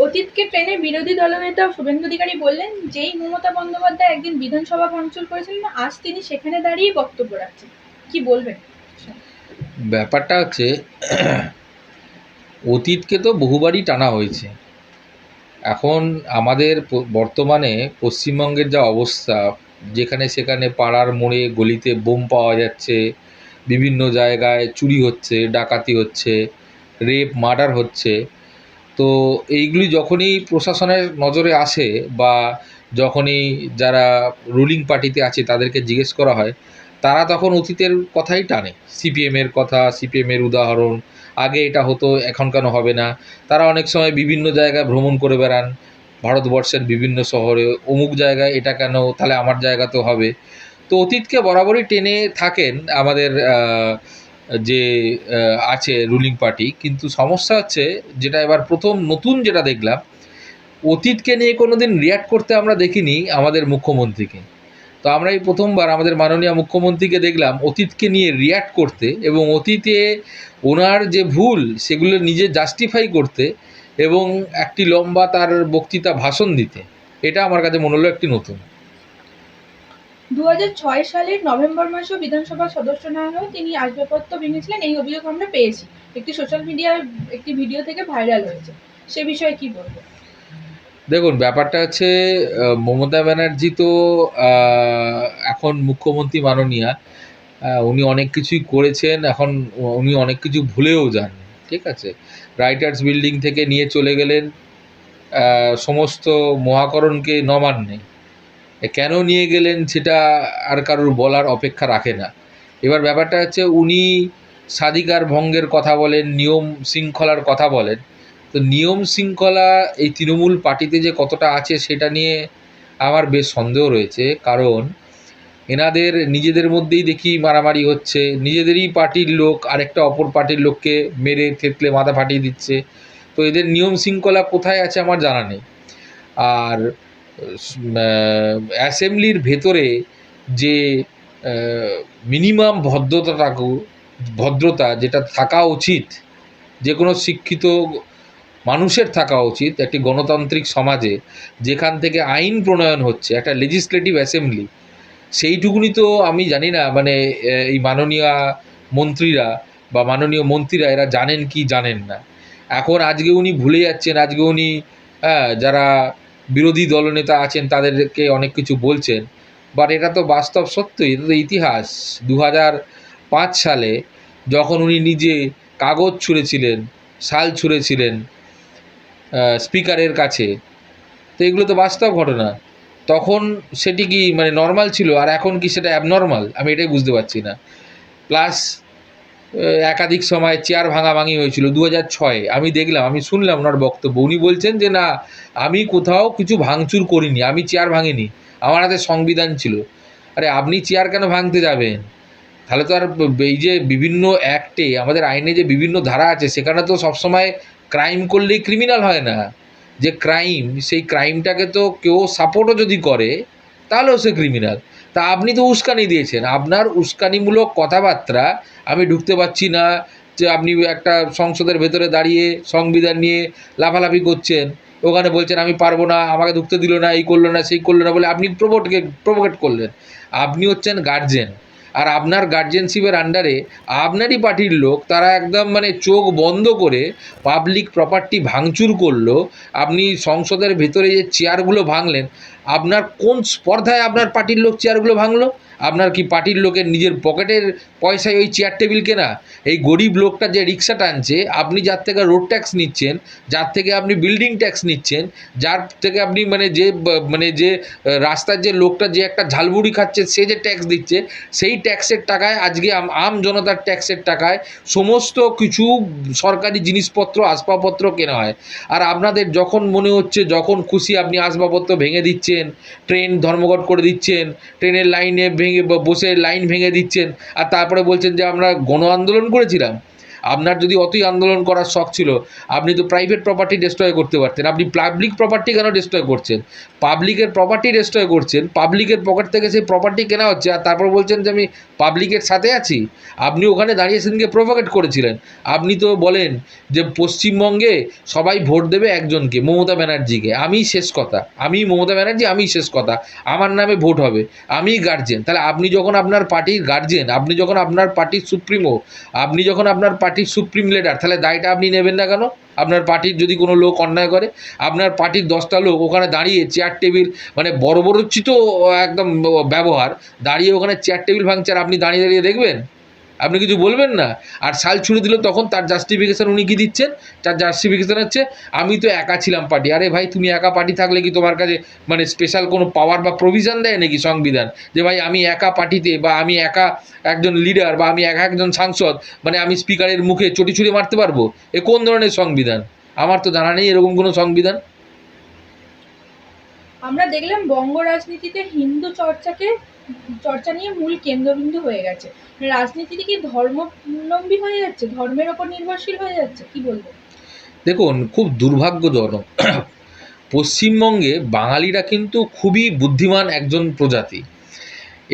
অতীতকে ট্রেনে বিরোধী দলনেতা শুভেন্দু অধিকারী বললেন, যেই মমতা বন্দ্যোপাধ্যায় একদিন বিধানসভা ভাঙচুর করেছিলেন, আজ তিনি সেখানে দাঁড়িয়ে বক্তব্য রাখছেন। কি বলবেন? ব্যাপারটা হচ্ছে অতীতকে তো বহুবারই টানা হয়েছে। এখন আমাদের বর্তমানে পশ্চিমবঙ্গের যা অবস্থা, যেখানে সেখানে পাড়ার মোড়ে গলিতে বোম পাওয়া যাচ্ছে, বিভিন্ন জায়গায় চুরি হচ্ছে, ডাকাতি হচ্ছে, রেপ মার্ডার হচ্ছে। তো এইগুলি যখনই প্রশাসনের নজরে আসে বা যখনই যারা রুলিং পার্টিতে আছে তাদেরকে জিজ্ঞেস করা হয়, তারা তখন অতীতের কথাই টানে। সিপিএমের কথা, সিপিএমের উদাহরণ, আগে এটা হতো এখন কেন হবে না। তারা অনেক সময় বিভিন্ন জায়গায় ভ্রমণ করে বেড়ান, ভারতবর্ষের বিভিন্ন শহরে, অমুক জায়গায় এটা কেন, তাহলে আমার জায়গাতেও হবে। তো অতীতকে বরাবরই টেনে থাকেন আমাদের যে আছে রুলিং পার্টি। কিন্তু সমস্যা হচ্ছে, যেটা এবার প্রথম নতুন যেটা দেখলাম, অতীতকে নিয়ে কোনো দিন রিয়্যাক্ট করতে আমরা দেখিনি আমাদের মুখ্যমন্ত্রীকে। তো আমরা এই প্রথমবার আমাদের মাননীয় মুখ্যমন্ত্রীকে দেখলাম অতীতকে নিয়ে রিয়্যাক্ট করতে এবং অতীতে ওনার যে ভুল সেগুলো নিজে জাস্টিফাই করতে এবং একটি লম্বা তার বক্তৃতা ভাষণ দিতে। এটা আমার কাছে মনে হলো একটি নতুন। 2006 সালের নভেম্বর মাসেও বিধানসভার সদস্য না হয়েও তিনি আসবাবপত্র ভেঙেছিলেন, এই অভিযোগ আমরা পেয়েছি। একটি সোশ্যাল মিডিয়ায় একটি ভিডিও থেকে ভাইরাল হয়েছে। সে বিষয়ে কি বলবেন? দেখুন, ব্যাপারটা হচ্ছে মমতা ব্যানার্জি তো এখন মুখ্যমন্ত্রী মাননীয়া, উনি অনেক কিছুই করেছেন। এখন উনি অনেক কিছু ভুলেও যান, ঠিক আছে? রাইটার্স বিল্ডিং থেকে নিয়ে চলে গেলেন সমস্ত মহাকরণকে নবান্নে। কেন নিয়ে গেলেন সেটা আর কারোর বলার অপেক্ষা রাখে না। এবার ব্যাপারটা হচ্ছে উনি স্বাধিকার ভঙ্গের কথা বলেন, নিয়ম শৃঙ্খলার কথা বলেন। তো নিয়ম শৃঙ্খলা এই তৃণমূল পার্টিতে যে কতটা আছে সেটা নিয়ে আমার বেশ সন্দেহ রয়েছে। কারণ এনাদের নিজেদের মধ্যেই দেখি মারামারি হচ্ছে, নিজেদেরই পার্টির লোক আরেকটা অপর পার্টির লোককে মেরে থেতলে মাথা ফাটিয়ে দিচ্ছে। তো এদের নিয়ম শৃঙ্খলা কোথায় আছে আমার জানা নেই। আর অ্যাসেম্বলির ভেতরে যে মিনিমাম ভদ্রতা যেটা থাকা উচিত, যে কোনো শিক্ষিত মানুষের থাকা উচিত একটি গণতান্ত্রিক সমাজে, যেখান থেকে আইন প্রণয়ন হচ্ছে, একটা লেজিসলেটিভ অ্যাসেম্বলি, সেইটুকুনি তো আমি জানি না। মানে এই মাননীয় মন্ত্রীরা বা মাননীয় মন্ত্রীরা এরা জানেন কি জানেন না। এখন আজকে উনি ভুলে যাচ্ছেন, আজকে উনি যারা বিরোধী দলনেতা আছেন তাদেরকে অনেক কিছু বলছেন। বাট এটা তো বাস্তব সত্যি, এটা তো ইতিহাস। 2005 সালে যখন উনি নিজে কাগজ ছুঁড়েছিলেন, শাল ছুঁড়েছিলেন স্পিকারের কাছে, তো এগুলো তো বাস্তব ঘটনা। তখন সেটি কি মানে নর্মাল ছিল, আর এখন কি সেটা অ্যাবনর্মাল? আমি এটাই বুঝতে পারছি না। প্লাস একাধিক সময় চেয়ার ভাঙাভাঙি হয়েছিল 2006-এ। আমি দেখলাম, আমি শুনলাম ওনার বক্তব্য। উনি বলছেন যে না, আমি কোথাও কিছু ভাঙচুর করিনি, আমি চেয়ার ভাঙিনি, আমার হাতে সংবিধান ছিল। আরে আপনি চেয়ার কেন ভাঙতে যাবেন? তাহলে তো আর এই যে বিভিন্ন অ্যাক্টে আমাদের আইনে যে বিভিন্ন ধারা আছে সেখানে তো সবসময় ক্রাইম করলেই ক্রিমিনাল হয় না। যে ক্রাইম, সেই ক্রাইমটাকে তো কেউ সাপোর্টও যদি করে তাহলেও সে ক্রিমিনাল। তা আপনি তো উস্কানি দিয়েছেন, আপনার উস্কানিমূলক কথাবার্তা আমি ঢুকতে পারছি না। যে আপনি একটা সংসদের ভেতরে দাঁড়িয়ে সংবিধান নিয়ে লাফালাফি করছেন, ওখানে বলছেন আমি পারবো না, আমাকে ঢুকতে দিল না, এই করলো না সেই করলো না বলে আপনি প্রভোকেট করলেন। আপনি হচ্ছেন গার্জেন, আর আপনার গার্জেনশিপের আন্ডারে আপনারই পার্টির লোক তারা একদম মানে চোখ বন্ধ করে পাবলিক প্রপার্টি ভাঙচুর করলো। আপনি সংসদের ভেতরে যে চেয়ারগুলো ভাঙলেন, আপনার কোন স্পর্ধায় আপনার পার্টির লোক চেয়ারগুলো ভাঙলো? আপনার কি পার্টির লোকের নিজের পকেটের পয়সায় ওই চেয়ার টেবিল কেনা? এই গরিব লোকটা যে রিক্সা টানছে, আপনি যার থেকে রোড ট্যাক্স নিচ্ছেন, যার থেকে আপনি বিল্ডিং ট্যাক্স নিচ্ছেন, যার থেকে আপনি মানে যে রাস্তার যে লোকটা যে একটা ঝালমুড়ি খাচ্ছে সে যে ট্যাক্স দিচ্ছে, সেই ট্যাক্সের টাকায় আজকে আম জনতার ট্যাক্সের টাকায় সমস্ত কিছু সরকারি জিনিসপত্র আসবাবপত্র কেনা হয়। আর আপনাদের যখন মনে হচ্ছে, যখন খুশি আপনি আসবাবপত্র ভেঙে দিচ্ছেন, ট্রেন ধর্মঘট করে দিচ্ছেন, ট্রেনের লাইনে ভেঙে বসে লাইন ভেঙে দিচ্ছেন, আর তারপরে বলছেন যে আমরা গণ আন্দোলন করেছিলাম। আপনার যদি অতই আন্দোলন করার শখ ছিল, আপনি তো প্রাইভেট প্রপার্টি ডিস্ট্রয় করতে পারতেন। আপনি পাবলিক প্রপার্টি কেন ডিস্ট্রয় করছেন? পাবলিকের প্রপার্টি ডিস্ট্রয় করছেন, পাবলিকের পকেট থেকে সেই প্রপার্টি কেনা হচ্ছে, আর তারপর বলছেন যে আমি পাবলিকের সাথে আছি। আপনি ওখানে দাঁড়িয়ে সেদিনকে প্রভোকেট করেছিলেন। আপনি তো বলেন যে পশ্চিমবঙ্গে সবাই ভোট দেবে একজনকে, মমতা ব্যানার্জিকে। আমি শেষ কথা, আমি মমতা ব্যানার্জি, আমি শেষ কথা, আমার নামে ভোট হবে, আমি গার্জেন। তাহলে আপনি যখন আপনার পার্টির গার্জেন, আপনি যখন আপনার পার্টির সুপ্রিমো, আপনি যখন আপনার পার্টির সুপ্রিম লিডার, তাহলে দায়টা আপনি নেবেন না কেন? আপনার পার্টির যদি কোনো লোক অন্যায় করে, আপনার পার্টির 10টা লোক ওখানে দাঁড়িয়ে চেয়ার টেবিল, মানে বর্বরোচিত একদম ব্যবহার, দাঁড়িয়ে ওখানে চেয়ার টেবিল ভাঙছে, আর আপনি দাঁড়িয়ে দাঁড়িয়ে দেখবেন? আপনি কিছু বলবেন না? আর শাল ছুড়ে দিল, তখন তার জাস্টিফিকেশান উনি কী দিচ্ছেন? তার জাস্টিফিকেশান হচ্ছে আমি তো একা ছিলাম পার্টি। আরে ভাই, তুমি একা পার্টি থাকলে কি তোমার কাছে মানে স্পেশাল কোনো পাওয়ার বা প্রভিশন দেয় নাকি সংবিধান, যে ভাই আমি একা পার্টিতে, বা আমি একা একজন লিডার, বা আমি একা একজন সাংসদ, মানে আমি স্পিকারের মুখে চটি ছুঁড়ে মারতে পারবো? এ কোন ধরনের সংবিধান? আমার তো জানা নেই এরকম কোনো সংবিধান। আমরা দেখলাম বঙ্গ রাজনীতিতে হিন্দু চর্চা নিয়ে মূল কেন্দ্রবিন্দু হয়ে গেছে। রাজনীতিতে কি ধর্মাবলম্বী হয়ে যাচ্ছে, ধর্মের ওপর নির্ভরশীল হয়ে যাচ্ছে, কি বলবো? দেখুন, খুব দুর্ভাগ্যজনক, পশ্চিমবঙ্গে বাঙালিরা কিন্তু খুবই বুদ্ধিমান একজন প্রজাতি।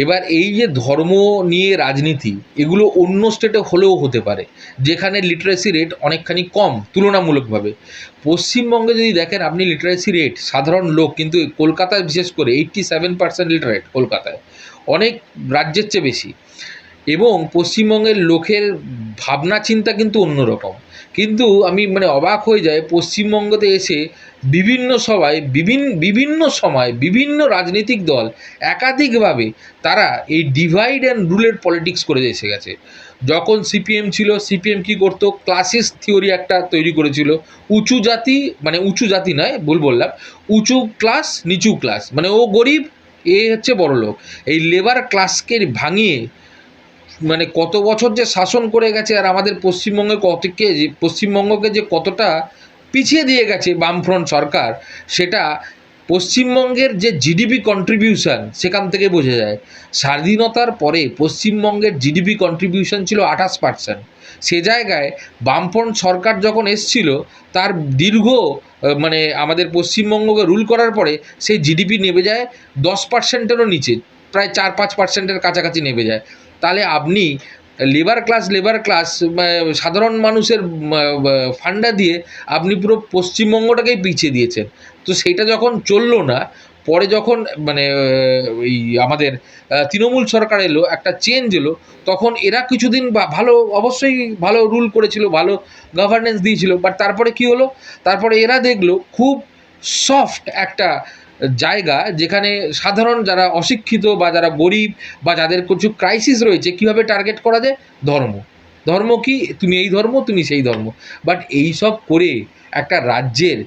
এবার এই যে ধর্ম নিয়ে রাজনীতি, এগুলো অন্য স্টেটে হলেও হতে পারে, যেখানে লিটারেসি রেট অনেকখানি কম তুলনামূলকভাবে। পশ্চিমবঙ্গে যদি দেখেন আপনি লিটারেসি রেট, সাধারণ লোক কিন্তু কলকাতায় বিশেষ করে 87% লিটারেট কলকাতায়, অনেক রাজ্যের চেয়ে বেশি। এবং পশ্চিমবঙ্গের লোকের ভাবনা চিন্তা কিন্তু অন্যরকম। কিন্তু আমি মানে অবাক হয়ে যাই, পশ্চিমবঙ্গতে এসে বিভিন্ন সভায় বিভিন্ন সময় বিভিন্ন রাজনৈতিক দল একাধিকভাবে তারা এই ডিভাইড অ্যান্ড রুলের পলিটিক্স করে এসে গেছে। যখন সিপিএম ছিল, সিপিএম কী করতো? ক্লাসিস্ট থিওরি একটা তৈরি করেছিল। উঁচু জাতি, মানে উঁচু জাতি নয়, ভুল বললাম, উঁচু ক্লাস নিচু ক্লাস, মানে ও গরিব, এ হচ্ছে বড়লোক। এই লেবার ক্লাসকে ভাঙিয়ে মানে কত বছর যে শাসন করে গেছে, আর আমাদের পশ্চিমবঙ্গকে যে কতটা পিছিয়ে দিয়ে গেছে বামফ্রন্ট সরকার, সেটা পশ্চিমবঙ্গের যে জিডিপি কন্ট্রিবিউশন, সেখান থেকে বোঝা যায়। স্বাধীনতার পরে পশ্চিমবঙ্গের জিডিপি কন্ট্রিবিউশন ছিল 28%। সে জায়গায় বামফ্রন্ট সরকার যখন এসছিল, তার দীর্ঘ মানে আমাদের পশ্চিমবঙ্গকে রুল করার পরে সেই জিডিপি নেমে যায় 10%-এরও নিচে, প্রায় 4-5%-এর কাছাকাছি নেমে যায়। তাহলে আপনি লেবার ক্লাস সাধারণ মানুষের ফান্ডা দিয়ে আপনি পুরো পশ্চিমবঙ্গটাকেই পিছিয়ে দিয়েছেন। তো সেইটা যখন চললো না, পরে যখন মানে এই আমাদের তৃণমূল সরকার এলো, একটা চেঞ্জ এলো, তখন এরা কিছুদিন ভালো, অবশ্যই ভালো রুল করেছিল, ভালো গভর্নেন্স দিয়েছিল। বাট তারপরে কী হলো? তারপরে এরা দেখলো খুব সফট একটা জায়গা, যেখানে সাধারণ যারা অশিক্ষিত বা যারা গরিব বা যাদের কিছু ক্রাইসিস রয়েছে, কীভাবে টার্গেট করা যায়? ধর্ম। ধর্ম কি? তুমি এই ধর্ম, তুমি সেই ধর্ম। বাট এই সব করে একটা রাজ্যের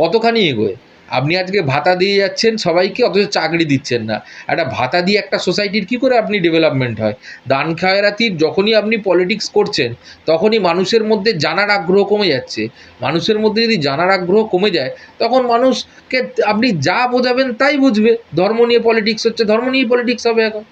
কতখানি এগোয়? আপনি আজকে ভাতা দিয়ে যাচ্ছেন সবাইকে, অথচ চাকরি দিচ্ছেন না। একটা ভাতা দিয়ে একটা সোসাইটির কী করে আপনি ডেভেলপমেন্ট হয়? দান খয়রাতির যখনই আপনি পলিটিক্স করছেন, তখনই মানুষের মধ্যে জানার আগ্রহ কমে যাচ্ছে। মানুষের মধ্যে যদি জানার আগ্রহ কমে যায়, তখন মানুষকে আপনি যা বোঝাবেন তাই বুঝবে। ধর্ম নিয়ে পলিটিক্স হচ্ছে, ধর্ম নিয়েই পলিটিক্স হবে এখন।